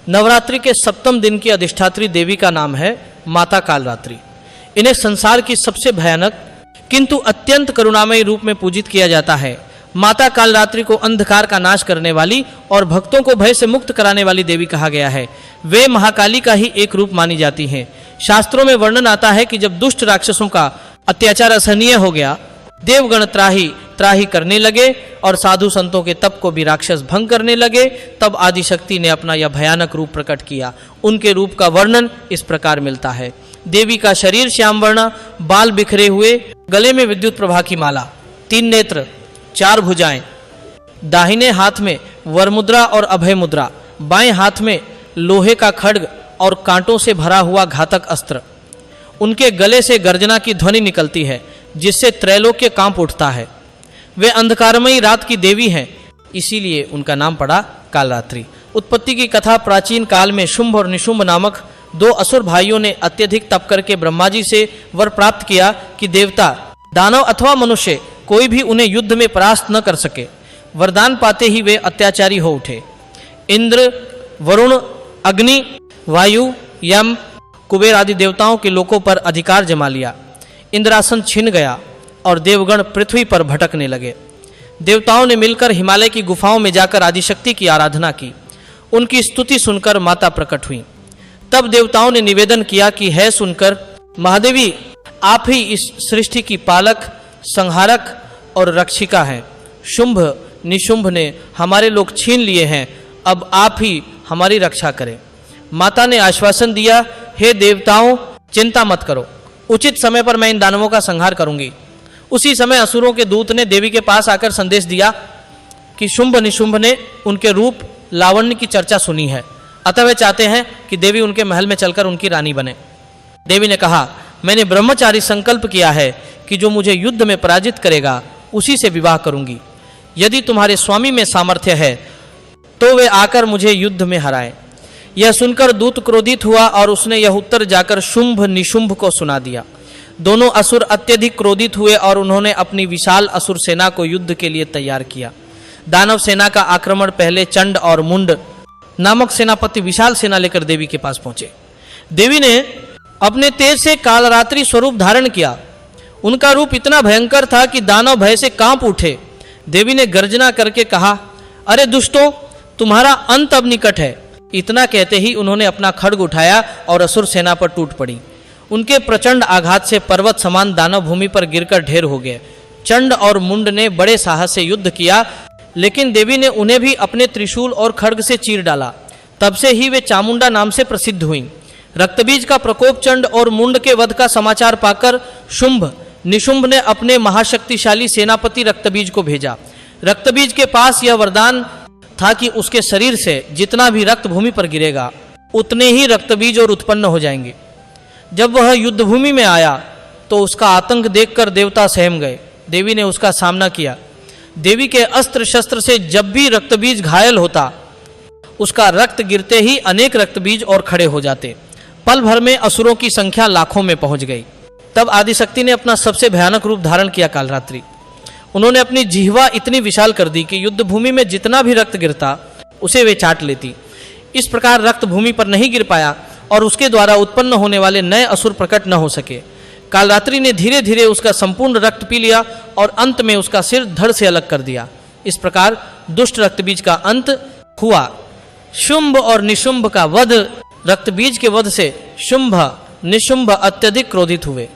नवरात्रि के सप्तम दिन की अधिष्ठात्री देवी का नाम है माता कालरात्रि। इन्हें संसार की सबसे भयानक किंतु अत्यंत करुणामयी रूप में पूजित किया जाता है। माता कालरात्रि को अंधकार का नाश करने वाली और भक्तों को भय से मुक्त कराने वाली देवी कहा गया है। वे महाकाली का ही एक रूप मानी जाती हैं। शास्त्रों में वर्णन आता है कि जब दुष्ट राक्षसों का अत्याचार असहनीय हो गया, देवगण त्राही त्राही करने लगे और साधु संतों के तप को भी राक्षस भंग करने लगे, तब आदिशक्ति ने अपना यह भयानक रूप प्रकट किया। उनके रूप का वर्णन इस प्रकार मिलता है। देवी का शरीर श्याम वर्ण, बाल बिखरे हुए, गले में विद्युत प्रभा की माला, 3 नेत्र, 4 भुजाएं, दाहिने हाथ में वरमुद्रा और अभय मुद्रा, बाएं हाथ में लोहे का खड्ग और कांटों से भरा हुआ घातक अस्त्र। उनके गले से गर्जना की ध्वनि निकलती है जिससे त्रैलोक्य कांप उठता है। वे अंधकारमयी रात की देवी हैं, इसीलिए उनका नाम पड़ा कालरात्रि। उत्पत्ति की कथा प्राचीन काल में शुंभ और निशुंभ नामक 2 असुर भाइयों ने अत्यधिक तप करके ब्रह्मा जी से वर प्राप्त किया कि देवता, दानव अथवा मनुष्य कोई भी उन्हें युद्ध में परास्त न कर सके। वरदान पाते ही वे अत्याचारी हो उठे। इंद्र, वरुण, अग्नि, वायु, यम, कुबेर आदि देवताओं के लोकों पर अधिकार जमा लिया। इंद्रासन छिन गया और देवगण पृथ्वी पर भटकने लगे। देवताओं ने मिलकर हिमालय की गुफाओं में जाकर आदिशक्ति की आराधना की। उनकी स्तुति सुनकर माता प्रकट हुई। तब देवताओं ने निवेदन किया कि है सुनकर महादेवी, आप ही इस सृष्टि की पालक, संहारक और रक्षिका हैं। शुंभ निशुंभ ने हमारे लोग छीन लिए हैं, अब आप ही हमारी रक्षा करें। माता ने आश्वासन दिया, हे देवताओं, चिंता मत करो, उचित समय पर मैं इन दानवों का संहार करूंगी। उसी समय असुरों के दूत ने देवी के पास आकर संदेश दिया कि शुंभ निशुंभ ने उनके रूप लावण्य की चर्चा सुनी है, अतः वे चाहते हैं कि देवी उनके महल में चलकर उनकी रानी बने। देवी ने कहा, मैंने ब्रह्मचारी संकल्प किया है कि जो मुझे युद्ध में पराजित करेगा उसी से विवाह करूंगी। यदि तुम्हारे स्वामी में सामर्थ्य है तो वे आकर मुझे युद्ध में हराए। यह सुनकर दूत क्रोधित हुआ और उसने यह उत्तर जाकर शुंभ निशुंभ को सुना दिया। दोनों असुर अत्यधिक क्रोधित हुए और उन्होंने अपनी विशाल असुर सेना को युद्ध के लिए तैयार किया। दानव सेना का आक्रमण पहले चंड और मुंड नामक सेनापति विशाल सेना लेकर देवी के पास पहुंचे। देवी ने अपने तेज से कालरात्रि स्वरूप धारण किया। उनका रूप इतना भयंकर था कि दानव भय से कांप उठे। देवी ने गर्जना करके कहा, अरे दुष्टों, तुम्हारा अंत अब निकट है। इतना कहते ही उन्होंने अपना खड्ग उठाया और असुर सेना पर टूट पड़ी। उनके प्रचंड आघात से पर्वत समान दानव भूमि पर गिरकर ढेर हो गए। चंड और मुंड ने बड़े साहस से युद्ध किया, लेकिन देवी ने उन्हें भी अपने त्रिशूल और खड्ग से चीर डाला। तब से ही वे चामुंडा नाम से प्रसिद्ध हुईं। रक्तबीज का प्रकोप चंड और मुंड के वध का समाचार पाकर शुंभ निशुंभ ने अपने महाशक्तिशाली सेनापति रक्तबीज को भेजा। रक्तबीज के पास यह वरदान था कि उसके शरीर से जितना भी रक्त भूमि पर गिरेगा उतने ही रक्तबीज और उत्पन्न हो जाएंगे। जब वह युद्ध भूमि में आया तो उसका आतंक देखकर देवता सहम गए। देवी ने उसका सामना किया। देवी के अस्त्र शस्त्र से जब भी रक्तबीज घायल होता, उसका रक्त गिरते ही अनेक रक्तबीज और खड़े हो जाते। पल भर में असुरों की संख्या लाखों में पहुंच गई। तब आदिशक्ति ने अपना सबसे भयानक रूप धारण किया, कालरात्रि। उन्होंने अपनी जिह्वा इतनी विशाल कर दी कि युद्ध भूमि में जितना भी रक्त गिरता उसे वे चाट लेती। इस प्रकार रक्त भूमि पर नहीं गिर पाया और उसके द्वारा उत्पन्न होने वाले नए असुर प्रकट न हो सके। कालरात्रि ने धीरे धीरे उसका संपूर्ण रक्त पी लिया और अंत में उसका सिर धड़ से अलग कर दिया। इस प्रकार दुष्ट रक्तबीज का अंत हुआ। शुंभ और निशुंभ का वध। रक्तबीज के वध से शुंभ निशुंभ अत्यधिक क्रोधित हुए।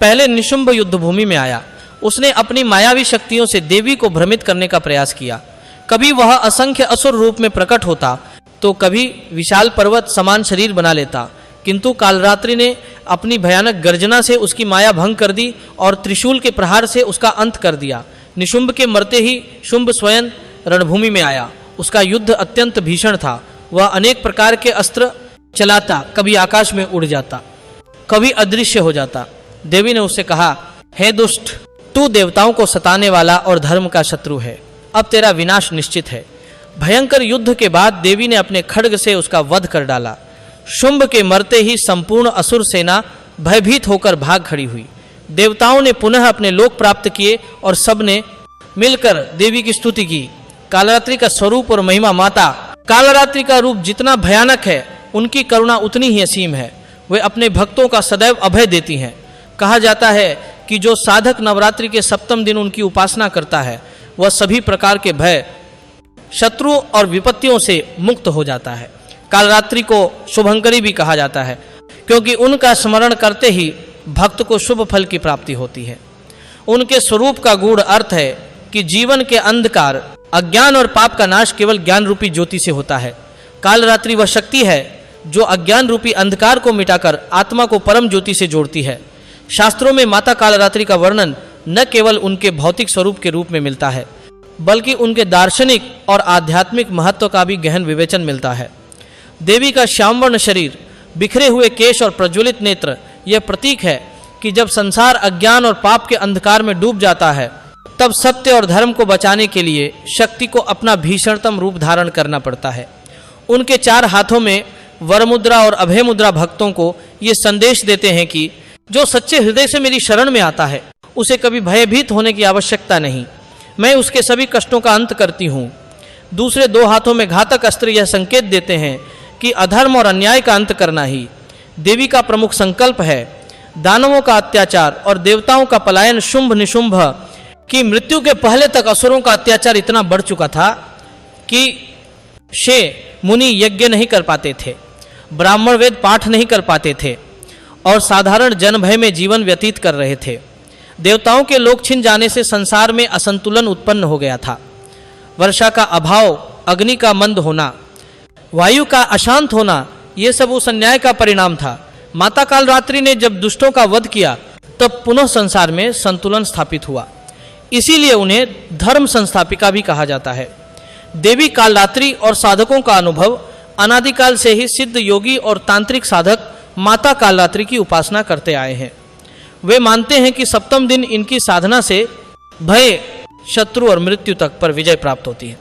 पहले निशुंभ युद्ध भूमि में आया। उसने अपनी मायावी शक्तियों से देवी को भ्रमित करने का प्रयास किया। कभी वह असंख्य असुर रूप में प्रकट होता तो कभी विशाल पर्वत समान शरीर बना लेता, किंतु कालरात्रि ने अपनी भयानक गर्जना से उसकी माया भंग कर दी और त्रिशूल के प्रहार से उसका अंत कर दिया। निशुंभ के मरते ही शुंभ स्वयं रणभूमि में आया। उसका युद्ध अत्यंत भीषण था। वह अनेक प्रकार के अस्त्र चलाता, कभी आकाश में उड़ जाता, कभी अदृश्य हो जाता। देवी ने उससे कहा, हे दुष्ट, तू देवताओं को सताने वाला और धर्म का शत्रु है। अब तेरा विनाश निश्चित है। भयंकर युद्ध के बाद देवी ने अपने खड्ग से उसका वध कर डाला। शुंभ के मरते ही संपूर्ण असुर सेना भयभीत होकर भाग खड़ी हुई। देवताओं ने पुनः अपने लोक प्राप्त किए और सब ने मिलकर देवी की स्तुति की। कालरात्रि का स्वरूप और महिमा माता कालरात्रि का रूप जितना भयानक है, उनकी करुणा उतनी ही असीम है। वे अपने भक्तों का सदैव अभय देती हैं। कहा जाता है कि जो साधक नवरात्रि के सप्तम दिन उनकी उपासना करता है, वह सभी प्रकार के भय, शत्रु और विपत्तियों से मुक्त हो जाता है। कालरात्रि को शुभंकरी भी कहा जाता है, क्योंकि उनका स्मरण करते ही भक्त को शुभ फल की प्राप्ति होती है। उनके स्वरूप का गूढ़ अर्थ है कि जीवन के अंधकार, अज्ञान और पाप का नाश केवल ज्ञान रूपी ज्योति से होता है। कालरात्रि वह शक्ति है जो अज्ञान रूपी अंधकार को मिटाकर आत्मा को परम ज्योति से जोड़ती है। शास्त्रों में माता कालरात्रि का वर्णन न केवल उनके भौतिक स्वरूप के रूप में मिलता है, बल्कि उनके दार्शनिक और आध्यात्मिक महत्व का भी गहन विवेचन मिलता है। देवी का श्यामवर्ण शरीर, बिखरे हुए केश और प्रज्वलित नेत्र यह प्रतीक है कि जब संसार अज्ञान और पाप के अंधकार में डूब जाता है, तब सत्य और धर्म को बचाने के लिए शक्ति को अपना भीषणतम रूप धारण करना पड़ता है। उनके 4 हाथों में वरमुद्रा और अभय मुद्रा भक्तों को ये संदेश देते हैं कि जो सच्चे हृदय से मेरी शरण में आता है, उसे कभी भयभीत होने की आवश्यकता नहीं। मैं उसके सभी कष्टों का अंत करती हूँ। दूसरे 2 हाथों में घातक अस्त्र यह संकेत देते हैं कि अधर्म और अन्याय का अंत करना ही देवी का प्रमुख संकल्प है। दानवों का अत्याचार और देवताओं का पलायन, शुंभ निशुंभ की मृत्यु के पहले तक असुरों का अत्याचार इतना बढ़ चुका था कि मुनि यज्ञ नहीं कर पाते थे, ब्राह्मण वेद पाठ नहीं कर पाते थे और साधारण जन भय में जीवन व्यतीत कर रहे थे। देवताओं के लोक छिन जाने से संसार में असंतुलन उत्पन्न हो गया था। वर्षा का अभाव, अग्नि का मंद होना, वायु का अशांत होना, ये सब उस अन्याय का परिणाम था। माता कालरात्रि ने जब दुष्टों का वध किया, तब पुनः संसार में संतुलन स्थापित हुआ। इसीलिए उन्हें धर्म संस्थापिका भी कहा जाता है। देवी कालरात्रि और साधकों का अनुभव अनादिकाल से ही सिद्ध योगी और तांत्रिक साधक माता कालरात्रि की उपासना करते आए हैं। वे मानते हैं कि सप्तम दिन इनकी साधना से भय, शत्रु और मृत्यु तक पर विजय प्राप्त होती है।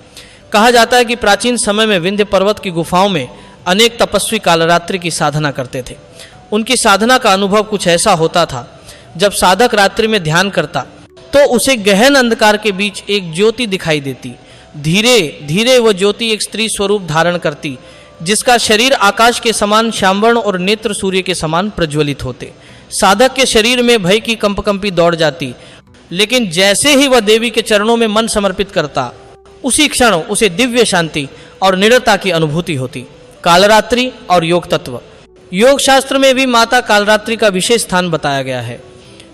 कहा जाता है कि प्राचीन समय में विंध्य पर्वत की गुफाओं में अनेक तपस्वी कालरात्रि की साधना करते थे। उनकी साधना का अनुभव कुछ ऐसा होता था, जब साधक रात्रि में ध्यान करता तो उसे गहन अंधकार के बीच एक ज्योति दिखाई देती। धीरे धीरे वह ज्योति एक स्त्री स्वरूप धारण करती, जिसका शरीर आकाश के समान श्यामवर्ण और नेत्र सूर्य के समान प्रज्वलित होते। साधक के शरीर में भय की कंपकंपी दौड़ जाती, लेकिन जैसे ही वह देवी के चरणों में मन समर्पित करता, उसी क्षण उसे दिव्य शांति और निडरता की अनुभूति होती। कालरात्रि और योग तत्व। योग शास्त्र में भी माता कालरात्रि का विशेष स्थान बताया गया है।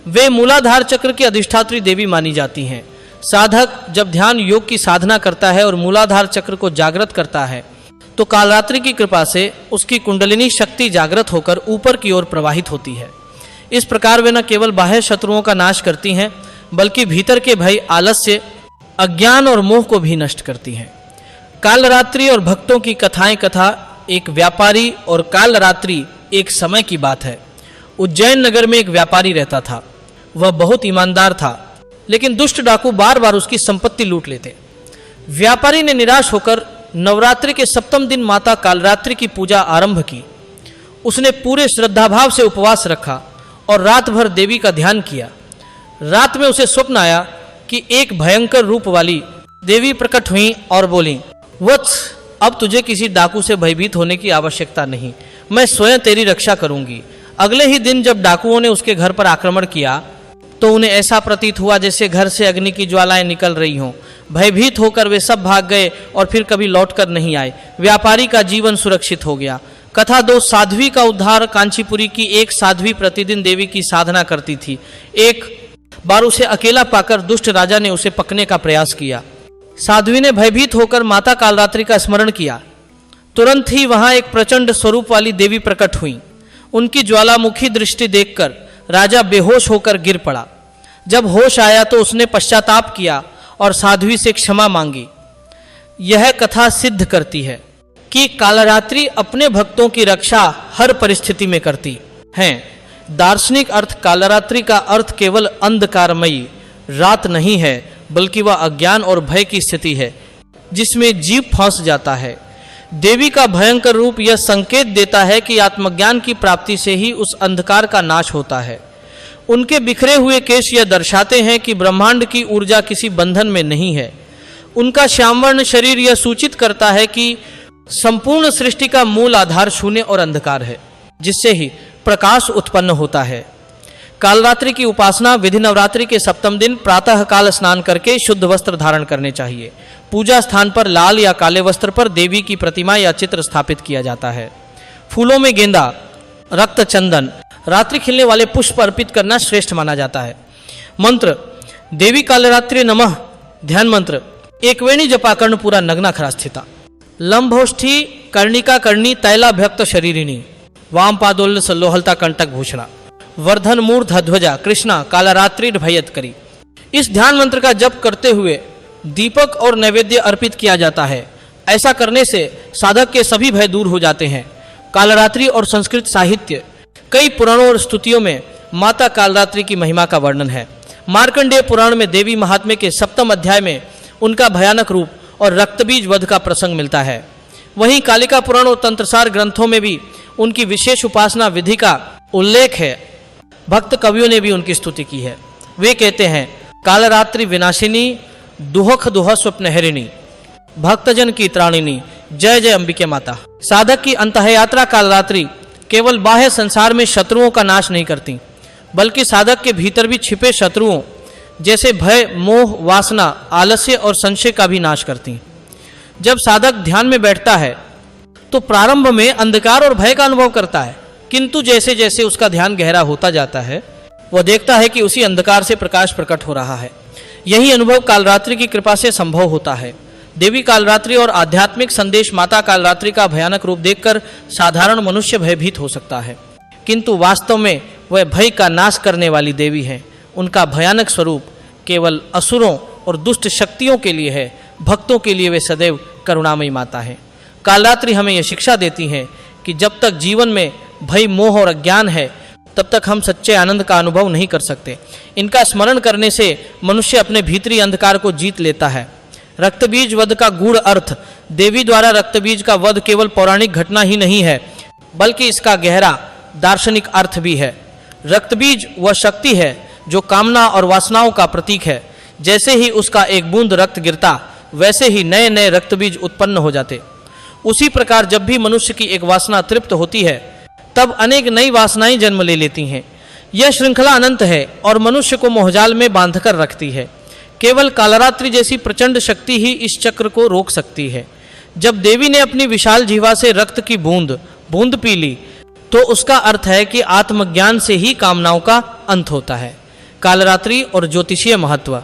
वे मूलाधार चक्र की अधिष्ठात्री देवी मानी जाती हैं। साधक जब ध्यान योग की साधना करता है और मूलाधार चक्र को जागृत करता है, तो कालरात्रि की कृपा से उसकी कुंडलिनी शक्ति जागृत होकर ऊपर की ओर प्रवाहित होती है। इस प्रकार वे न केवल बाह्य शत्रुओं का नाश करती हैं, बल्कि भीतर के भय, आलस्य, अज्ञान और मोह को भी नष्ट करती हैं। कालरात्रि और भक्तों की कथा एक व्यापारी और कालरात्रि एक समय की बात है। उज्जैन नगर में एक व्यापारी रहता था। वह बहुत ईमानदार था, लेकिन दुष्ट डाकू बार बार उसकी संपत्ति लूट लेते। व्यापारी ने निराश होकर नवरात्रि के सप्तम दिन माता कालरात्रि की पूजा आरंभ की। उसने पूरे श्रद्धाभाव से उपवास रखा और रात भर देवी का ध्यान किया। रात में उसे स्वप्न आया कि एक भयंकर रूप वाली देवी प्रकट हुई और बोली, वत्स, अब तुझे किसी डाकू से भयभीत होने की आवश्यकता नहीं, मैं स्वयं तेरी रक्षा करूंगी। अगले ही दिन जब डाकुओं ने उसके घर पर आक्रमण किया, तो उन्हें ऐसा प्रतीत हुआ जैसे घर से अग्नि की ज्वालाएं निकल रही हों। भयभीत होकर वे सब भाग गए और फिर कभी लौटकर नहीं आए। व्यापारी का जीवन सुरक्षित हो गया। कथा 2 साध्वी का उद्धार। कांचीपुरी की एक साध्वी प्रतिदिन देवी की साधना करती थी। एक बार उसे अकेला पाकर दुष्ट राजा ने उसे पकने का प्रयास किया। साध्वी ने भयभीत होकर माता कालरात्रि का स्मरण किया। तुरंत ही वहां एक प्रचंड स्वरूप वाली देवी प्रकट हुई। उनकी ज्वालामुखी दृष्टि देखकर राजा बेहोश होकर गिर पड़ा। जब होश आया तो उसने पश्चाताप किया और साध्वी से क्षमा मांगी। यह कथा सिद्ध करती है कि कालरात्रि अपने भक्तों की रक्षा हर परिस्थिति में करती हैं। दार्शनिक अर्थ कालरात्रि का अर्थ केवल अंधकारमयी रात नहीं है, बल्कि वह अज्ञान और भय की स्थिति है जिसमें जीव फंस जाता है। देवी का भयंकर रूप यह संकेत देता है कि आत्मज्ञान की प्राप्ति से ही उस अंधकार का नाश होता है। उनके बिखरे हुए केश यह दर्शाते हैं कि ब्रह्मांड की ऊर्जा किसी बंधन में नहीं है। उनका श्यामवर्ण शरीर यह सूचित करता है कि संपूर्ण सृष्टि का मूल आधार शून्य और अंधकार है, जिससे ही प्रकाश उत्पन्न होता है। कालरात्रि की उपासना विधि नवरात्रि के सप्तम दिन प्रातः काल स्नान करके शुद्ध वस्त्र धारण करने चाहिए। पूजा स्थान पर लाल या काले वस्त्र पर देवी की प्रतिमा या चित्र स्थापित किया जाता है। फूलों में गेंदा, रक्त चंदन, रात्रि खिलने वाले पुष्प अर्पित करना श्रेष्ठ माना जाता है। मंत्र देवी कालरात्रि नमः ध्यान मंत्र। एक वेणी जपा कर्ण पूरा नग्नाखरा स्थिता। लंबोष्ठी कर्णिका कर्णी तैलाभ्यक्त शरीरिणी वाम पादोल सल्लोहलता कंटक भूषणा वर्धन मूर्ध ध्वजा कृष्णा कालरात्रि भयत करी। इस ध्यान मंत्र का जप करते हुए दीपक और नैवेद्य अर्पित किया जाता है। ऐसा करने से साधक के सभी भय दूर हो जाते हैं। कालरात्रि और संस्कृत साहित्य कई पुराणों और स्तुतियों में माता कालरात्रि की महिमा का वर्णन है। मार्कंडेय पुराण में देवी महात्म्य के सप्तम अध्याय में उनका भयानक रूप और रक्तबीज वध का प्रसंग मिलता है। वहीं कालिका पुराण और तंत्रसार ग्रंथों में भी उनकी विशेष उपासना विधि का उल्लेख है। भक्त कवियों ने भी उनकी स्तुति की है। वे कहते हैं कालरात्रि विनाशिनी दुहख दुह स्वप्नहरिणी भक्तजन की त्राणिनी जय जय अंबिके माता। साधक की अंतःयात्रा कालरात्रि केवल बाह्य संसार में शत्रुओं का नाश नहीं करती, बल्कि साधक के भीतर भी छिपे शत्रुओं जैसे भय, मोह, वासना, आलस्य और संशय का भी नाश करती। जब साधक ध्यान में बैठता है तो प्रारंभ में अंधकार और भय का अनुभव करता है, किंतु जैसे जैसे उसका ध्यान गहरा होता जाता है वह देखता है कि उसी अंधकार से प्रकाश प्रकट हो रहा है। यही अनुभव कालरात्रि की कृपा से संभव होता है। देवी कालरात्रि और आध्यात्मिक संदेश माता कालरात्रि का भयानक रूप देखकर साधारण मनुष्य भयभीत हो सकता है, किंतु वास्तव में वह भय का नाश करने वाली देवी है। उनका भयानक स्वरूप केवल असुरों और दुष्ट शक्तियों के लिए है, भक्तों के लिए वे सदैव करुणामयी माता है। कालरात्रि हमें यह शिक्षा देती है कि जब तक जीवन में भय, मोह और अज्ञान है तब तक हम सच्चे आनंद का अनुभव नहीं कर सकते। इनका स्मरण करने से मनुष्य अपने भीतरी अंधकार को जीत लेता है। रक्तबीज वध का गूढ़ अर्थ देवी द्वारा रक्तबीज का वध केवल पौराणिक घटना ही नहीं है, बल्कि इसका गहरा दार्शनिक अर्थ भी है। रक्तबीज वह शक्ति है जो कामना और वासनाओं का प्रतीक है। जैसे ही उसका एक बूंद रक्त गिरता, वैसे ही नए नए रक्तबीज उत्पन्न हो जाते। उसी प्रकार जब भी मनुष्य की एक वासना तृप्त होती है, तब अनेक नई वासनाएं जन्म ले लेती हैं। यह श्रृंखला अनंत है और मनुष्य को मोहजाल में बांधकर रखती है। केवल कालरात्रि जैसी प्रचंड शक्ति ही इस चक्र को रोक सकती है। जब देवी ने अपनी विशाल जीवा से रक्त की बूंद बूंद पी ली, तो उसका अर्थ है कि आत्मज्ञान से ही कामनाओं का अंत होता है। कालरात्रि और ज्योतिषीय महत्व।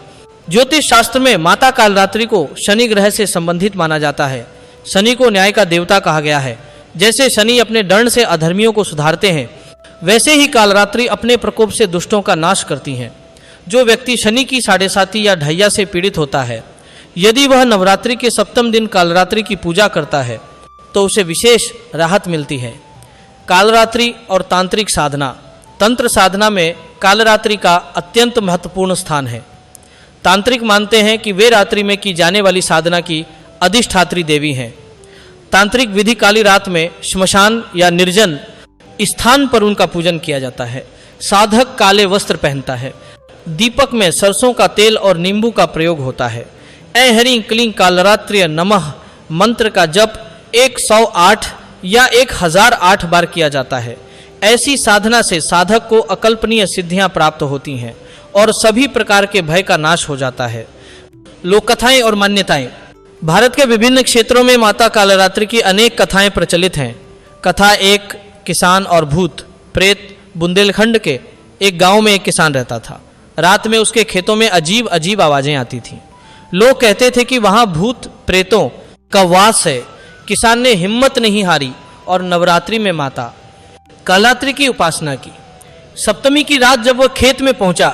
ज्योतिष शास्त्र में माता कालरात्रि को शनि ग्रह से संबंधित माना जाता है। शनि को न्याय का देवता कहा गया है। जैसे शनि अपने दंड से अधर्मियों को सुधारते हैं, वैसे ही कालरात्रि अपने प्रकोप से दुष्टों का नाश करती हैं। जो व्यक्ति शनि की 7.5 या ढैया से पीड़ित होता है, यदि वह नवरात्रि के सप्तम दिन कालरात्रि की पूजा करता है तो उसे विशेष राहत मिलती है। कालरात्रि और तांत्रिक साधना। तंत्र साधना में कालरात्रि का अत्यंत महत्वपूर्ण स्थान है। तांत्रिक मानते हैं कि वे रात्रि में की जाने वाली साधना की अधिष्ठात्री देवी हैं। तांत्रिक विधि काली रात में श्मशान या निर्जन स्थान पर उनका पूजन किया जाता है। साधक काले वस्त्र पहनता है। दीपक में सरसों का तेल और नींबू का प्रयोग होता है। ऐ हरि क्लीं कालरात्रि नमः मंत्र का जप 108 या 1008 बार किया जाता है। ऐसी साधना से साधक को अकल्पनीय सिद्धियां प्राप्त होती हैं और सभी प्रकार के भय का नाश हो जाता है। लोक कथाएं और मान्यताएं। भारत के विभिन्न क्षेत्रों में माता कालरात्रि की अनेक कथाएं प्रचलित हैं। कथा 1 किसान और भूत प्रेत। बुंदेलखंड के एक गांव में एक किसान रहता था। रात में उसके खेतों में अजीब अजीब आवाजें आती थीं। लोग कहते थे कि वहां भूत प्रेतों का वास है। किसान ने हिम्मत नहीं हारी और नवरात्रि में माता कालरात्रि की उपासना की। सप्तमी की रात जब वह खेत में पहुंचा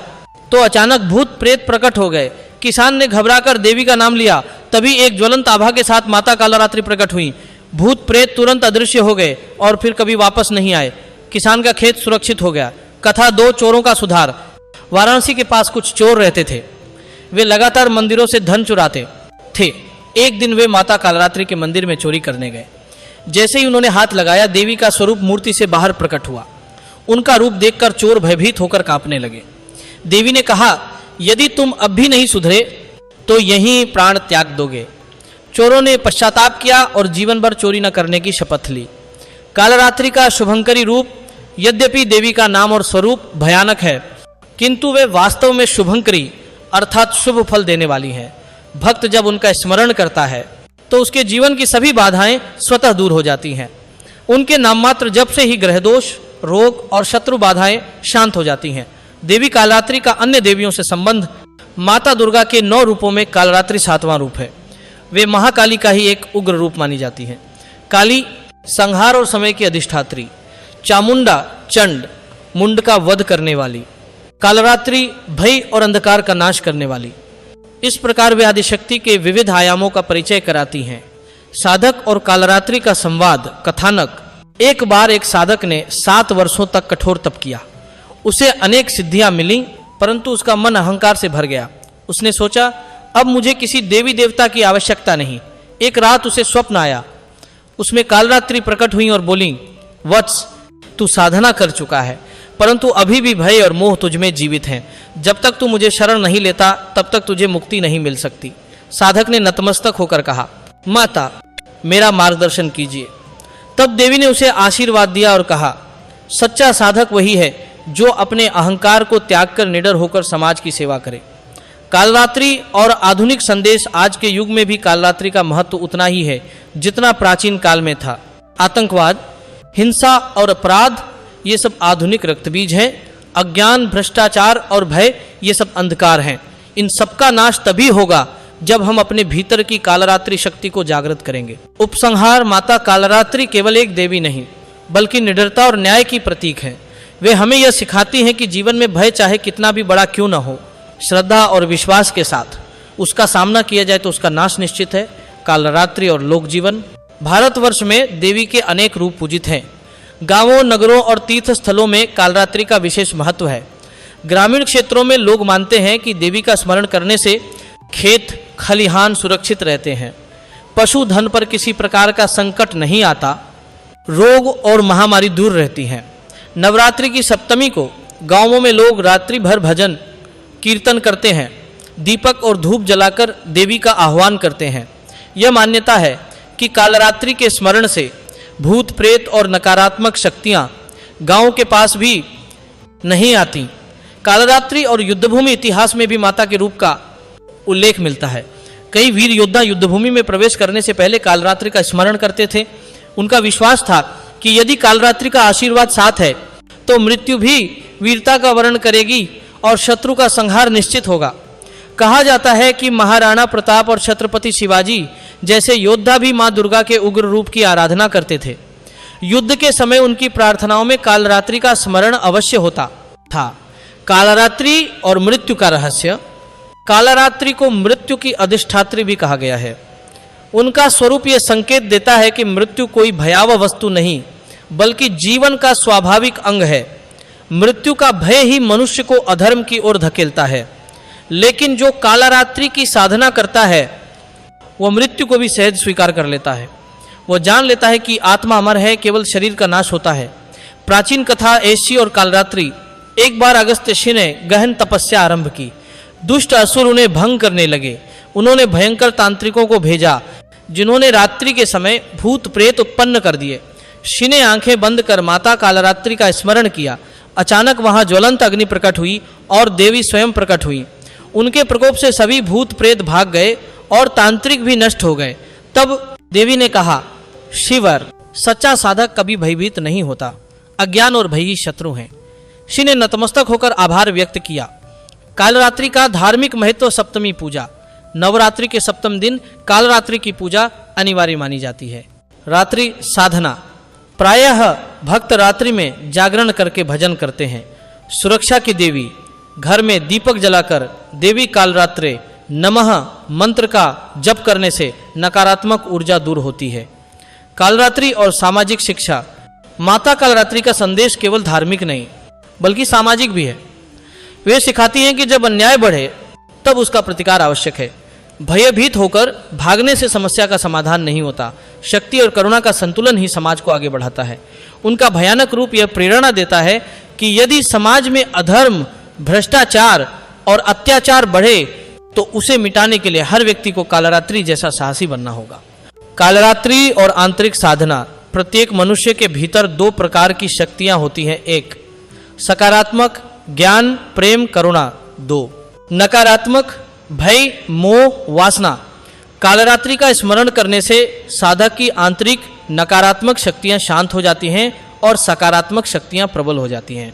तो अचानक भूत प्रेत प्रकट हो गए। किसान ने घबराकर देवी का नाम लिया। तभी एक ज्वलंत आभा के साथ माता कालरात्रि प्रकट हुई। भूत प्रेत तुरंत अदृश्य हो गए और फिर कभी वापस नहीं आए। किसान का खेत सुरक्षित हो गया। कथा 2 चोरों का सुधार। वाराणसी के पास कुछ चोर रहते थे। वे लगातार मंदिरों से धन चुराते थे। एक दिन वे माता कालरात्रि के मंदिर में चोरी करने गए। जैसे ही उन्होंने हाथ लगाया, देवी का स्वरूप मूर्ति से बाहर प्रकट हुआ। उनका रूप देखकर चोर भयभीत होकर कांपने लगे। देवी ने कहा, यदि तुम अब भी नहीं सुधरे तो यहीं प्राण त्याग दोगे। चोरों ने पश्चाताप किया और जीवन भर चोरी न करने की शपथ ली। कालरात्रि का शुभंकरी रूप, यद्यपि देवी का नाम और स्वरूप भयानक है, किंतु वे वास्तव में शुभंकरी अर्थात शुभ फल देने वाली हैं। भक्त जब उनका स्मरण करता है तो उसके जीवन की सभी बाधाएं स्वतः दूर हो जाती हैं। उनके नाम मात्र जप से ही ग्रह दोष, रोग और शत्रु बाधाएं शांत हो जाती हैं। देवी कालरात्रि का अन्य देवियों से संबंध, माता दुर्गा के 9 रूपों में कालरात्रि 7वां रूप है। वे महाकाली का ही एक उग्र रूप मानी जाती हैं। काली संहार और समय की अधिष्ठात्री, चामुंडा चंड, मुंड का वध करने वाली, कालरात्रि भय और अंधकार का नाश करने वाली। इस प्रकार वे आदिशक्ति के विविध आयामों का परिचय कराती हैं। साधक और कालरात्रि का संवाद कथानक। एक बार एक साधक ने 7 वर्षों तक कठोर तप किया। उसे अनेक सिद्धियां मिली, परंतु उसका मन अहंकार से भर गया। उसने सोचा, अब मुझे किसी देवी देवता की आवश्यकता नहीं। एक रात उसे स्वप्न आया। उसमें कालरात्रि प्रकट हुई और बोली, वत्स, तू साधना कर चुका है, परंतु अभी भी भय और मोह तुझ में जीवित हैं। जब तक तू मुझे शरण नहीं लेता तब तक तुझे मुक्ति नहीं मिल सकती। साधक ने नतमस्तक होकर कहा, माता, मेरा मार्गदर्शन कीजिए। तब देवी ने उसे आशीर्वाद दिया और कहा, सच्चा साधक वही है जो अपने अहंकार को त्याग कर निडर होकर समाज की सेवा करे। कालरात्रि और आधुनिक संदेश। आज के युग में भी कालरात्रि का महत्व उतना ही है जितना प्राचीन काल में था। आतंकवाद, हिंसा और अपराध, ये सब आधुनिक रक्तबीज हैं। अज्ञान, भ्रष्टाचार और भय, ये सब अंधकार हैं। इन सबका नाश तभी होगा जब हम अपने भीतर की कालरात्रि शक्ति को जागृत करेंगे। उपसंहार माता कालरात्रि केवल एक देवी नहीं, बल्कि निडरता और न्याय की प्रतीक है। वे हमें यह सिखाती हैं कि जीवन में भय चाहे कितना भी बड़ा क्यों न हो, श्रद्धा और विश्वास के साथ उसका सामना किया जाए तो उसका नाश निश्चित है। कालरात्रि और लोक जीवन। भारतवर्ष में देवी के अनेक रूप पूजित हैं। गांवों, नगरों और तीर्थ स्थलों में कालरात्रि का विशेष महत्व है। ग्रामीण क्षेत्रों में लोग मानते हैं कि देवी का स्मरण करने से खेत खलिहान सुरक्षित रहते हैं, पशुधन पर किसी प्रकार का संकट नहीं आता, रोग और महामारी दूर रहती हैं। नवरात्रि की सप्तमी को गांवों में लोग रात्रि भर भजन कीर्तन करते हैं, दीपक और धूप जलाकर देवी का आह्वान करते हैं। यह मान्यता है कि कालरात्रि के स्मरण से भूत प्रेत और नकारात्मक शक्तियां गांव के पास भी नहीं आती। कालरात्रि और युद्धभूमि इतिहास में भी माता के रूप का उल्लेख मिलता है। कई वीर योद्धा युद्धभूमि में प्रवेश करने से पहले कालरात्रि का स्मरण करते थे। उनका विश्वास था कि यदि कालरात्रि का आशीर्वाद साथ है तो मृत्यु भी वीरता का वर्ण करेगी और शत्रु का संहार निश्चित होगा। कहा जाता है कि महाराणा प्रताप और छत्रपति शिवाजी जैसे योद्धा भी मां दुर्गा के उग्र रूप की आराधना करते थे। युद्ध के समय उनकी प्रार्थनाओं में कालरात्रि का स्मरण अवश्य होता था। कालरात्रि और मृत्यु का रहस्य। कालरात्रि को मृत्यु की अधिष्ठात्री भी कहा गया है। उनका स्वरूप यह संकेत देता है कि मृत्यु कोई भयावह वस्तु नहीं, बल्कि जीवन का स्वाभाविक अंग है। मृत्यु का भय ही मनुष्य को अधर्म की ओर धकेलता है, लेकिन जो कालरात्रि की साधना करता है वह मृत्यु को भी सहज स्वीकार कर लेता है। वह जान लेता है कि आत्मा अमर है, केवल शरीर का नाश होता है। प्राचीन कथा ऐशी और कालरात्रि। एक बार अगस्त्य ने गहन तपस्या आरंभ की। दुष्ट असुर उन्हें भंग करने लगे। उन्होंने भयंकर तांत्रिकों को भेजा, जिन्होंने रात्रि के समय भूत प्रेत उत्पन्न कर दिए। ऋषि ने आंखें बंद कर माता कालरात्रि का स्मरण किया। अचानक वहां ज्वलंत अग्नि प्रकट हुई और देवी स्वयं प्रकट हुई। उनके प्रकोप से सभी भूत प्रेत भाग गए और तांत्रिक भी नष्ट हो गए। तब देवी ने कहा, शिवर, सच्चा साधक कभी भयभीत नहीं होता। अज्ञान और भय ही शत्रु हैं। ऋषि ने नतमस्तक होकर आभार व्यक्त किया। कालरात्रि का धार्मिक महत्व। सप्तमी पूजा। नवरात्रि के सप्तम दिन कालरात्रि की पूजा अनिवार्य मानी जाती है। रात्रि साधना। प्रायः भक्त रात्रि में जागरण करके भजन करते हैं। सुरक्षा की देवी। घर में दीपक जलाकर देवी कालरात्रे नमः मंत्र का जप करने से नकारात्मक ऊर्जा दूर होती है। कालरात्रि और सामाजिक शिक्षा। माता कालरात्रि का संदेश केवल धार्मिक नहीं बल्कि सामाजिक भी है। वे सिखाती हैं कि जब अन्याय बढ़े तब उसका प्रतिकार आवश्यक है। भयभीत होकर भागने से समस्या का समाधान नहीं होता। शक्ति और करुणा का संतुलन ही समाज को आगे बढ़ाता है। उनका भयानक रूप यह प्रेरणा देता है कि यदि समाज में अधर्म, भ्रष्टाचार और अत्याचार बढ़े तो उसे मिटाने के लिए हर व्यक्ति को कालरात्रि जैसा साहसी बनना होगा। कालरात्रि और आंतरिक साधना। प्रत्येक मनुष्य के भीतर दो प्रकार की शक्तियां होती हैं। एक, सकारात्मक ज्ञान प्रेम करुणा। दो, नकारात्मक भय मोह वासना। कालरात्रि का स्मरण करने से साधक की आंतरिक नकारात्मक शक्तियां शांत हो जाती हैं और सकारात्मक शक्तियां प्रबल हो जाती हैं।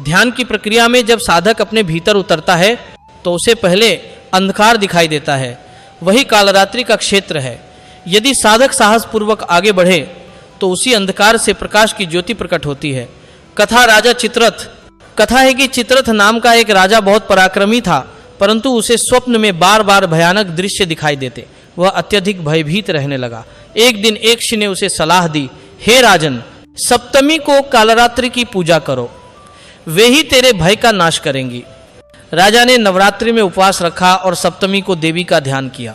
ध्यान की प्रक्रिया में जब साधक अपने भीतर उतरता है तो उसे पहले अंधकार दिखाई देता है, वही कालरात्रि का क्षेत्र है। यदि साधक साहसपूर्वक आगे बढ़े तो उसी अंधकार से प्रकाश की ज्योति प्रकट होती है। कथा राजा चित्ररथ। कथा है कि चित्ररथ नाम का एक राजा बहुत पराक्रमी था, परंतु उसे स्वप्न में बार बार भयानक दृश्य दिखाई देते। वह अत्यधिक भयभीत रहने लगा। एक दिन एक ऋषि ने उसे सलाह दी, हे राजन, सप्तमी को कालरात्रि की पूजा करो, वे ही तेरे भय का नाश करेंगी। राजा ने नवरात्रि में उपवास रखा और सप्तमी को देवी का ध्यान किया।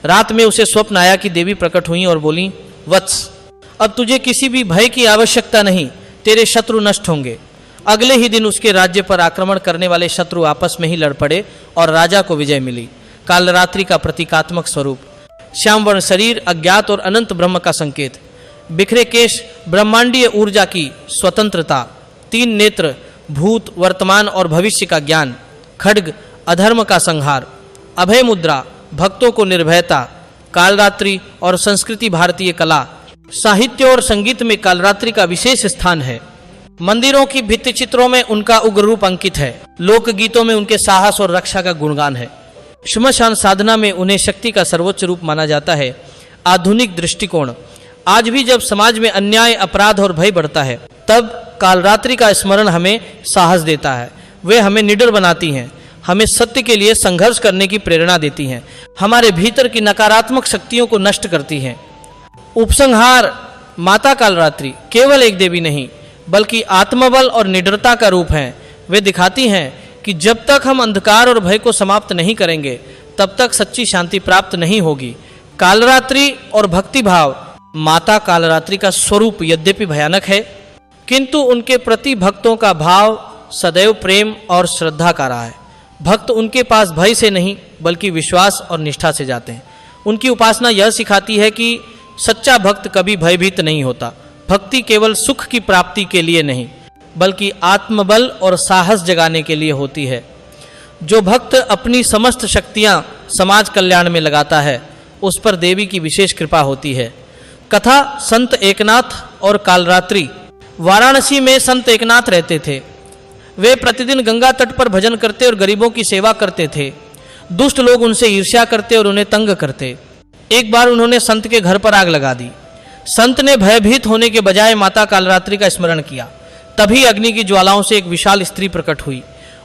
रात में उसे स्वप्न आया कि देवी प्रकट हुई और बोली, वत्स, अब तुझे किसी भी भय की आवश्यकता नहीं, तेरे शत्रु नष्ट होंगे। अगले ही दिन उसके राज्य पर आक्रमण करने वाले शत्रु आपस में ही लड़ पड़े और राजा को विजय मिली। कालरात्रि का प्रतीकात्मक स्वरूप। श्यामवर्ण शरीर अज्ञात और अनंत ब्रह्म का संकेत। बिखरे केश ब्रह्मांडीय ऊर्जा की स्वतंत्रता। तीन नेत्र भूत वर्तमान और भविष्य का ज्ञान। खड्ग अधर्म का संहार। अभय मुद्रा भक्तों को निर्भयता। कालरात्रि और संस्कृति भारतीय कला। साहित्य और संगीत में कालरात्रि का विशेष स्थान है। मंदिरों की भित्ति चित्रों में उनका उग्र रूप अंकित है। लोकगीतों में उनके साहस और रक्षा का गुणगान है। श्मशान साधना में उन्हें शक्ति का सर्वोच्च रूप माना जाता है। आधुनिक दृष्टिकोण। आज भी जब समाज में अन्याय अपराध और भय बढ़ता है तब कालरात्रि का स्मरण हमें साहस देता है। वे हमें निडर बनाती हैं, हमें सत्य के लिए संघर्ष करने की प्रेरणा देती हैं, हमारे भीतर की नकारात्मक शक्तियों को नष्ट करती हैं। उपसंहार। माता कालरात्रि केवल एक देवी नहीं बल्कि आत्मबल और निडरता का रूप है। वे दिखाती हैं कि जब तक हम अंधकार और भय को समाप्त नहीं करेंगे तब तक सच्ची शांति प्राप्त नहीं होगी। कालरात्रि और भक्ति भाव। माता कालरात्रि का स्वरूप यद्यपि भयानक है किंतु उनके प्रति भक्तों का भाव सदैव प्रेम और श्रद्धा का रहा है। भक्त उनके पास भय से नहीं बल्कि विश्वास और निष्ठा से जाते हैं। उनकी उपासना यह सिखाती है कि सच्चा भक्त कभी भयभीत नहीं होता। भक्ति केवल सुख की प्राप्ति के लिए नहीं बल्कि आत्मबल और साहस जगाने के लिए होती है। जो भक्त अपनी समस्त शक्तियां समाज कल्याण में लगाता है उस पर देवी की विशेष कृपा होती है। कथा संत एकनाथ और कालरात्रि। वाराणसी में संत एकनाथ रहते थे। वे प्रतिदिन गंगा तट पर भजन करते और गरीबों की सेवा करते थे। दुष्ट लोग उनसे ईर्ष्या करते और उन्हें तंग करते। एक बार उन्होंने संत के घर पर आग लगा दी। संत ने भयभीत होने के बजाय माता कालरात्रि का स्मरण किया। तभी अग्नि की ज्वालाओं से एक विशाल स्त्री प्रकट हुई।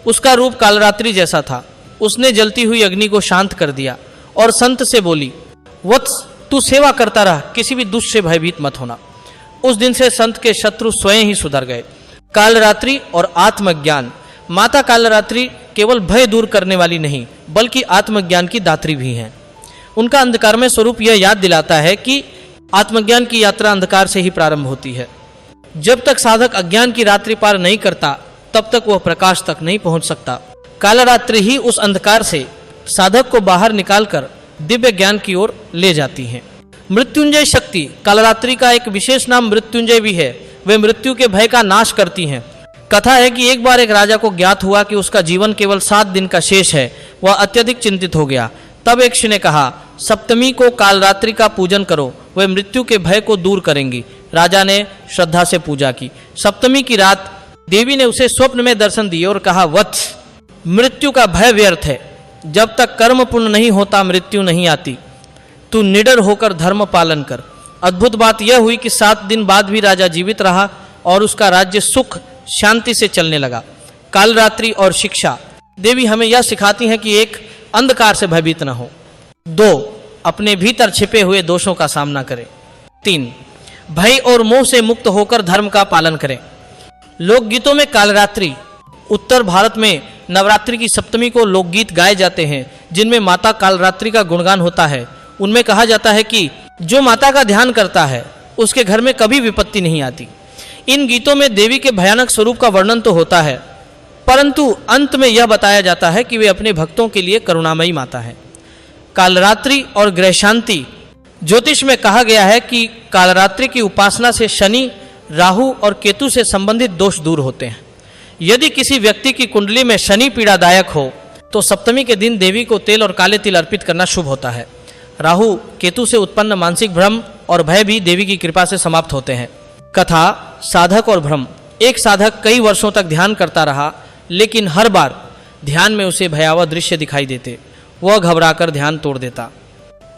उसका रूप कालरात्रि जैसा था। उसने जलती हुई अग्नि को शांत कर दिया और संत से बोली, वत्स, तू सेवा करता रह, किसी भी दुष्ट से भयभीत मत होना। उस दिन से संत के शत्रु स्वयं ही सुधर गए। कालरात्रि और आत्मज्ञान। माता कालरात्रि केवल भय दूर करने वाली नहीं बल्कि आत्मज्ञान की दात्री भी हैं। उनका अंधकारमय स्वरूप यह याद दिलाता है कि आत्मज्ञान की यात्रा अंधकार से ही प्रारंभ होती है। जब तक साधक अज्ञान की रात्रि पार नहीं करता तब तक वह प्रकाश तक नहीं पहुंच सकता। कालरात्रि ही उस अंधकार से साधक को बाहर निकालकर दिव्य ज्ञान की ओर ले जाती हैं। मृत्युंजय शक्ति। कालरात्रि का एक विशेष नाम मृत्युंजय भी है। वे मृत्यु के भय का नाश करती हैं। कथा है कि एक बार एक राजा को ज्ञात हुआ कि उसका जीवन केवल 7 दिन का शेष है। वह अत्यधिक चिंतित हो गया। तब एक ऋषि ने कहा, सप्तमी को कालरात्रि का पूजन करो, वे मृत्यु के भय को दूर करेंगी। राजा ने श्रद्धा से पूजा की। सप्तमी की रात देवी ने उसे स्वप्न में दर्शन दिए और कहा, वत्स, मृत्यु का भय व्यर्थ है। जब तक कर्म पूर्ण नहीं होता मृत्यु नहीं आती। तू निडर होकर धर्म पालन कर। अद्भुत बात यह हुई कि 7 दिन बाद भी राजा जीवित रहा और उसका राज्य सुख शांति से चलने लगा। कालरात्रि और शिक्षा। देवी हमें यह सिखाती हैं कि एक, अंधकार से भयभीत न हो। 2, अपने भीतर छिपे हुए दोषों का सामना करें। 3, भय और मोह से मुक्त होकर धर्म का पालन करें। लोकगीतों में कालरात्रि। उत्तर भारत में नवरात्रि की सप्तमी को लोकगीत गाए जाते हैं जिनमें माता कालरात्रि का गुणगान होता है। उनमें कहा जाता है कि जो माता का ध्यान करता है उसके घर में कभी विपत्ति नहीं आती। इन गीतों में देवी के भयानक स्वरूप का वर्णन तो होता है परंतु अंत में यह बताया जाता है कि वे अपने भक्तों के लिए करुणामयी माता है। कालरात्रि और ग्रह शांति, ज्योतिष में कहा गया है कि कालरात्रि की उपासना से शनि, राहु और केतु से संबंधित दोष दूर होते हैं। यदि किसी व्यक्ति की कुंडली में शनि पीड़ादायक हो तो सप्तमी के दिन देवी को तेल और काले तिल अर्पित करना शुभ होता है। राहु केतु से उत्पन्न मानसिक भ्रम और भय भी देवी की कृपा से समाप्त होते हैं। कथा, साधक और भ्रम। एक साधक कई वर्षों तक ध्यान करता रहा, लेकिन हर बार ध्यान में उसे भयावह दृश्य दिखाई देते। वह घबराकर ध्यान तोड़ देता।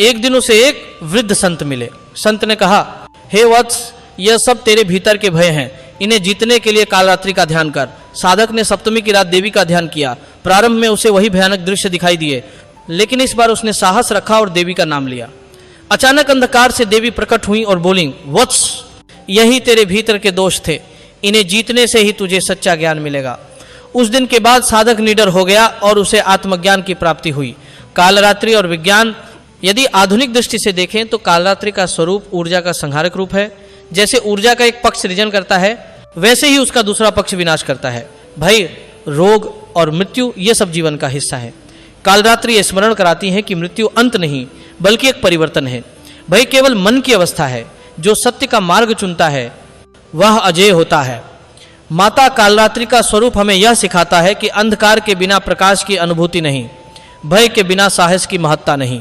एक दिन उसे एक वृद्ध संत मिले। संत ने कहा, हे वत्स, यह सब तेरे भीतर के भय हैं, इन्हें जीतने के लिए कालरात्रि का ध्यान कर। साधक ने सप्तमी की रात देवी का ध्यान किया। प्रारंभ में उसे वही भयानक दृश्य दिखाई दिए, लेकिन इस बार उसने साहस रखा और देवी का नाम लिया। अचानक अंधकार से देवी प्रकट हुई और बोली, वत्स, यही तेरे भीतर के दोष थे, इन्हें जीतने से ही तुझे सच्चा ज्ञान मिलेगा। उस दिन के बाद साधक निडर हो गया और उसे आत्मज्ञान की प्राप्ति हुई। कालरात्रि और विज्ञान, यदि आधुनिक दृष्टि से देखें तो कालरात्रि का स्वरूप ऊर्जा का संहारक रूप है। जैसे ऊर्जा का एक पक्ष सृजन करता है, वैसे ही उसका दूसरा पक्ष विनाश करता है। भय, रोग और मृत्यु ये सब जीवन का हिस्सा है। कालरात्रि स्मरण कराती है कि मृत्यु अंत नहीं बल्कि एक परिवर्तन है। भय केवल मन की अवस्था है। जो सत्य का मार्ग चुनता है वह अजय होता है। माता कालरात्रि का स्वरूप हमें यह सिखाता है कि अंधकार के बिना प्रकाश की अनुभूति नहीं, भय के बिना साहस की महत्ता नहीं,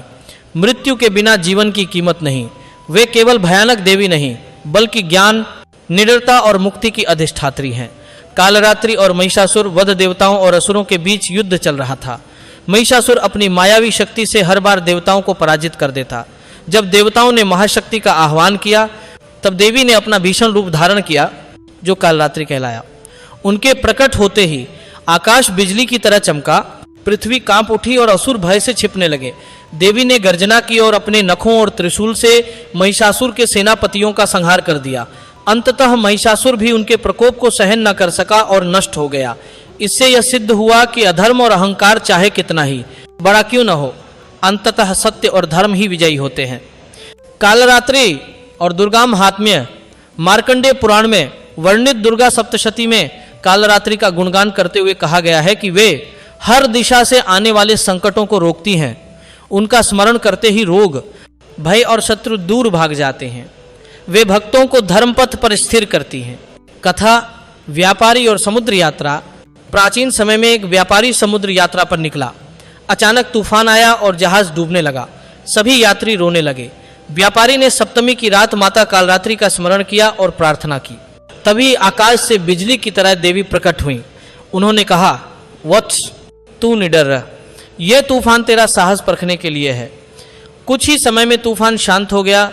मृत्यु के बिना जीवन की कीमत नहीं। वे केवल भयानक देवी नहीं बल्कि ज्ञान, निडरता और मुक्ति की अधिष्ठात्री हैं। कालरात्रि और महिषासुर वध देवताओं और असुरों के बीच युद्ध चल रहा था। महिषासुर अपनी मायावी शक्ति से हर बार देवताओं को पराजित कर देता। जब देवताओं ने महाशक्ति का आह्वान किया तब देवी ने अपना भीषण रूप धारण किया, जो कालरात्रि कहलाया। उनके प्रकट होते ही आकाश बिजली की तरह चमका, पृथ्वी कांप उठी और असुर भय से छिपने लगे। देवी ने गर्जना की और अपने नखों और त्रिशूल से महिषासुर के सेनापतियों का संहार कर दिया। अंततः महिषासुर भी उनके प्रकोप को सहन न कर सका और नष्ट हो गया। इससे यह सिद्ध हुआ कि अधर्म और अहंकार चाहे कितना ही बड़ा क्यों न हो, अंततः सत्य और धर्म ही विजयी होते हैं। कालरात्रि और दुर्गा महात्म्य, मार्कंडेय पुराण में वर्णित दुर्गा सप्तशती में कालरात्रि का गुणगान करते हुए कहा गया है कि वे हर दिशा से आने वाले संकटों को रोकती हैं। उनका स्मरण करते ही रोग, भय और शत्रु दूर भाग जाते हैं। वे भक्तों को धर्मपथ पर स्थिर करती हैं। कथा, व्यापारी और समुद्र यात्रा। प्राचीन समय में एक व्यापारी समुद्र यात्रा पर निकला। अचानक तूफान आया और जहाज डूबने लगा। सभी यात्री रोने लगे। व्यापारी ने सप्तमी की रात माता कालरात्रि का स्मरण किया और प्रार्थना की। तभी आकाश से बिजली की तरह देवी प्रकट हुई। उन्होंने कहा, वत्स, तू निडर रह, यह तूफान तेरा साहस परखने के लिए है। कुछ ही समय में तूफान शांत हो गया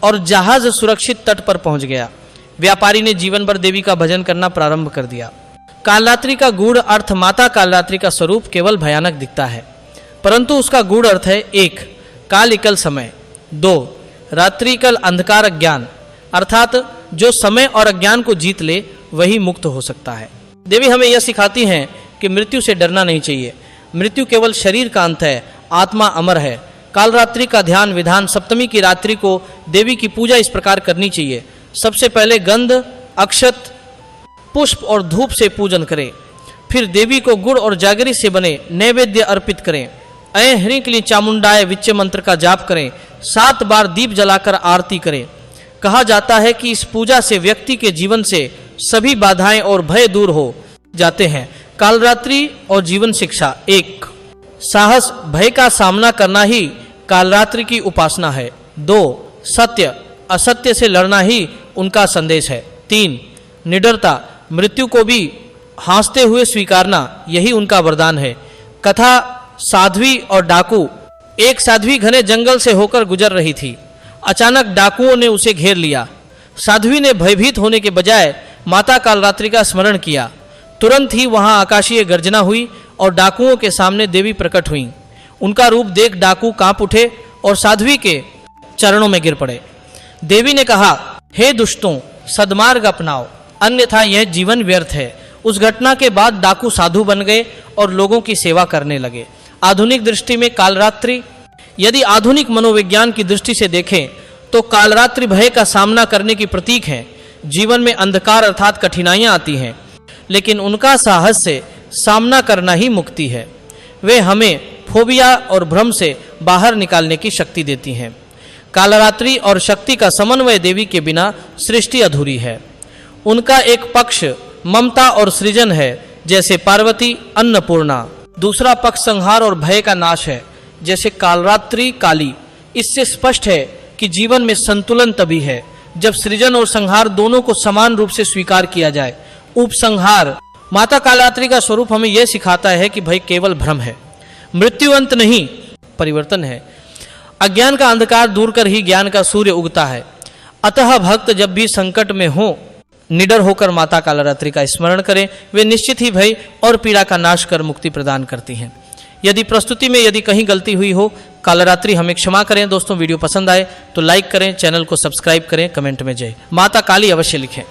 और जहाज सुरक्षित तट पर पहुंच गया। व्यापारी ने जीवन भर देवी का भजन करना प्रारंभ कर दिया। कालरात्रि का गूढ़ अर्थ, माता कालरात्रि का स्वरूप केवल भयानक दिखता है, परंतु उसका गूढ़ अर्थ है 1. कालिकल समय, 2. रात्रिकल अंधकार अज्ञान, अर्थात जो समय और अज्ञान को जीत ले वही मुक्त हो सकता है। देवी हमें यह सिखाती हैं कि मृत्यु से डरना नहीं चाहिए। मृत्यु केवल शरीर का अंत है, आत्मा अमर है। कालरात्रि का ध्यान विधान, सप्तमी की रात्रि को देवी की पूजा इस प्रकार करनी चाहिए। सबसे पहले गंध, अक्षत, पुष्प और धूप से पूजन करें। फिर देवी को गुड़ और जागरी से बने नैवेद्य अर्पित करें। ऐं ह्रीं क्लीं चामुंडाय विच्च मंत्र का जाप करें। 7 बार दीप जलाकर आरती करें। कहा जाता है कि इस पूजा से व्यक्ति के जीवन से सभी बाधाएं और भय दूर हो जाते हैं। कालरात्रि और जीवन शिक्षा। 1. साहस, भय का सामना करना ही कालरात्रि की उपासना है। 2. सत्य, असत्य से लड़ना ही उनका संदेश है। 3. निडरता, मृत्यु को भी हंसते हुए स्वीकारना यही उनका वरदान है। कथा, साध्वी और डाकू। एक साध्वी घने जंगल से होकर गुजर रही थी। अचानक डाकुओं ने उसे घेर लिया। साध्वी ने भयभीत होने के बजाय माता कालरात्रि का स्मरण किया। तुरंत ही वहां आकाशीय गर्जना हुई और डाकुओं के सामने देवी प्रकट हुई। उनका रूप देख डाकू कांप उठे और साध्वी के चरणों में गिर पड़े। देवी ने कहा, हे दुष्टों, सद्मार्ग अपनाओ, अन्यथा यह जीवन व्यर्थ है। उस घटना के बाद डाकू साधु बन गए और लोगों की सेवा करने लगे। आधुनिक दृष्टि में कालरात्रि, यदि आधुनिक मनोविज्ञान की दृष्टि से देखें तो कालरात्रि भय का सामना करने की प्रतीक है। जीवन में अंधकार अर्थात कठिनाइयां आती हैं, लेकिन उनका साहस से सामना करना ही मुक्ति है। वे हमें फोबिया और भ्रम से बाहर निकालने की शक्ति देती हैं। कालरात्रि और शक्ति का समन्वय देवी के बिना सृष्टि अधूरी है। उनका एक पक्ष ममता और सृजन है, जैसे पार्वती अन्नपूर्णा। दूसरा पक्ष संहार और भय का नाश है, जैसे कालरात्रि काली। इससे स्पष्ट है कि जीवन में संतुलन तभी है जब सृजन और संहार दोनों को समान रूप से स्वीकार किया जाए। उपसंहार। माता कालरात्रि का स्वरूप हमें यह सिखाता है कि भय केवल भ्रम है, मृत्यु अंत नहीं, परिवर्तन है। अज्ञान का अंधकार दूर कर ही ज्ञान का सूर्य उगता है। अतः भक्त जब भी संकट में हो, निडर होकर माता कालरात्रि का स्मरण करें। वे निश्चित ही भय और पीड़ा का नाश कर मुक्ति प्रदान करती हैं। यदि प्रस्तुति में यदि कहीं गलती हुई हो, कालरात्रि हमें क्षमा करें। दोस्तों, वीडियो पसंद आए तो लाइक करें, चैनल को सब्सक्राइब करें, कमेंट में जय माता काली अवश्य लिखें।